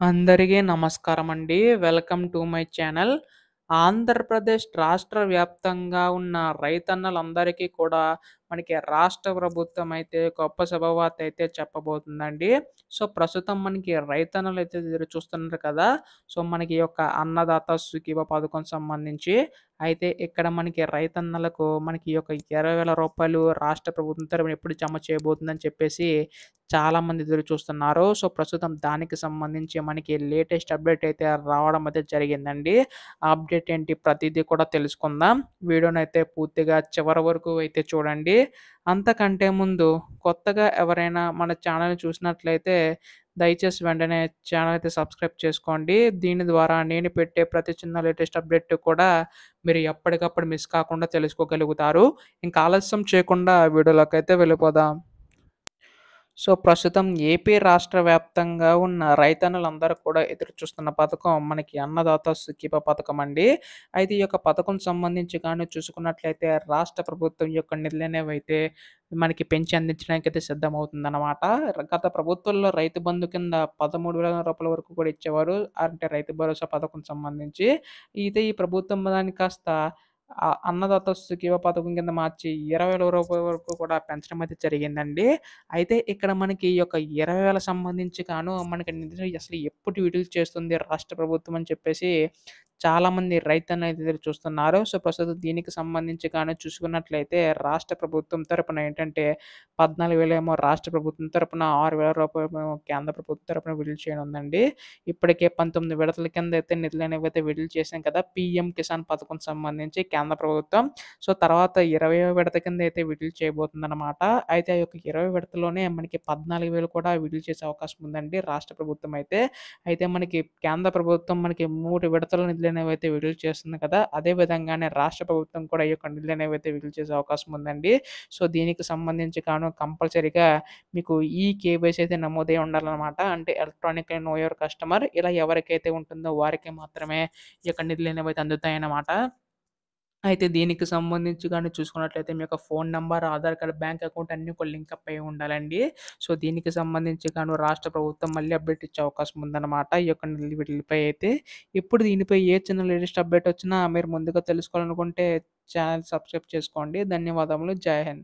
అందరికీ నమస్కారమండి. Welcome to my channel. Andhra Pradesh రాష్ట్ర వ్యాప్తంగా ఉన్న రైతన్నలందరికీ కూడా మనకి రాష్ట్ర ప్రభుత్వం అయితే గొప్ప శుభవార్త అయితే చెప్పబోతుందండి. సో, ప్రస్తుతం మనకి రైతన్నలైతే ఎదురు చూస్తున్నారు కదా! సో, మనకి ఈ యొక్క అన్నదాత సుఖీభవ పథకం సంబంధించి అయితే ఇక్కడ మనకి రైతన్నలకు మనకి ఈ యొక్క రూ. 20,000 రాష్ట్ర ప్రభుత్వం తరపున ఎప్పుడు జమ చేయబోతుందని చెప్పేసి చాలామంది ఎదురు చూస్తున్నారు. సో, ప్రస్తుతం దానికి సంబంధించి మనకి లేటెస్ట్ అప్డేట్ అయితే రావడం అయితే జరిగిందండి. ఆ అప్డేట్ ఏంటి ప్రతీదీ కూడా తెలుసుకుందాం. వీడియోనైతే పూర్తిగా చివరి వరకు అయితే చూడండి. అంతకంటే ముందు కొత్తగా ఎవరైనా మన ఛానెల్‌ని చూసినట్లయితే దయచేసి వెంటనే ఛానెల్ అయితే సబ్స్క్రైబ్ చేసుకోండి. దీని ద్వారా నేను పెట్టే ప్రతి చిన్న లేటెస్ట్ అప్డేట్ కూడా మీరు ఎప్పటికప్పుడు మిస్ కాకుండా తెలుసుకోగలుగుతారు. ఇంకా ఆలస్యం చేయకుండా వీడియోలోకైతే వెళ్ళిపోదాం. సో, ప్రస్తుతం ఏపీ రాష్ట్ర వ్యాప్తంగా ఉన్న రైతన్నులందరూ కూడా ఎదురు చూస్తున్న పథకం మనకి అన్నదాత సుఖీభవ పథకం అండి. అయితే ఈ యొక్క పథకం సంబంధించి గాని చూసుకున్నట్లయితే రాష్ట్ర ప్రభుత్వం యొక్క నిధులనేవైతే మనకి పెంచి అందించడానికైతే సిద్ధమవుతుందనమాట. గత ప్రభుత్వంలో రైతు బంధు కింద రూ. 13,000 వరకు కూడా ఇచ్చేవారు. అంటే రైతు భరోసా పథకం సంబంధించి. అయితే ఈ ప్రభుత్వం దాన్ని కాస్త అన్నదాత సుఖీభవ పథకం కింద మార్చి రూ. 20,000 వరకు కూడా పెంచడం అయితే జరిగిందండి. అయితే ఇక్కడ మనకి ఈ యొక్క 20,000 సంబంధించి గాను మనకి నిధులు అసలు ఎప్పుడు విడుదల చేస్తుంది రాష్ట్ర ప్రభుత్వం అని చెప్పేసి చాలామంది రైతన్నలు ఎదురు చూస్తున్నారు. సో, ప్రస్తుతం దీనికి సంబంధించి గాను చూసుకున్నట్లయితే రాష్ట్ర ప్రభుత్వం తరపున ఏంటంటే 14,000 ఏమో రాష్ట్ర ప్రభుత్వం తరపున, రూ. 6,000 ఏమో కేంద్ర ప్రభుత్వం తరపున విడుదల చేయనుందండి. ఇప్పటికే 19 విడతల కింద అయితే నిధులనేవైతే విడుదల చేసాం కదా! పీఎం కిసాన్ పథకం సంబంధించి కేంద్ర ప్రభుత్వం. సో, తర్వాత 20వ విడత కింద అయితే విడుదల చేయబోతుందనమాట. అయితే ఆ యొక్క 20 విడతలోనే మనకి 14,000 కూడా విడుదల చేసే అవకాశం ఉందండి రాష్ట్ర ప్రభుత్వం అయితే. అయితే మనకి కేంద్ర ప్రభుత్వం మనకి 3 విడతల నిధులనేవైతే విడుదల చేస్తుంది కదా! అదే విధంగానే రాష్ట్ర ప్రభుత్వం కూడా ఈ యొక్క నిధులనేవైతే విడుదల చేసే అవకాశం ఉందండి. సో, దీనికి సంబంధించి గాను కంపల్సరీగా మీకు ఈ కేవైసీ అయితే నమోదై ఉండాలనమాట. అంటే ఎలక్ట్రానిక్ నో యువర్ కస్టమర్ ఇలా ఎవరికైతే ఉంటుందో వారికి మాత్రమే ఈ యొక్క నిధులనేవైతే అందుతాయన్నమాట. అయితే దీనికి సంబంధించి గాని చూసుకున్నట్లయితే మీ యొక్క phone number, Aadhaar card, bank account అన్నీ కూడా లింకప్ అయ్యి ఉండాలండి. సో, దీనికి సంబంధించి గాను రాష్ట్ర ప్రభుత్వం మళ్ళీ అప్డేట్ ఇచ్చే అవకాశం ఉందన్నమాట. ఈ యొక్క వీటిలపై అయితే. ఇప్పుడు దీనిపై ఏ చిన్న లేటెస్ట్ అప్డేట్ వచ్చినా మీరు ముందుగా తెలుసుకోవాలనుకుంటే ఛానెల్ సబ్స్క్రైబ్ చేసుకోండి. ధన్యవాదములు. జై హింద్.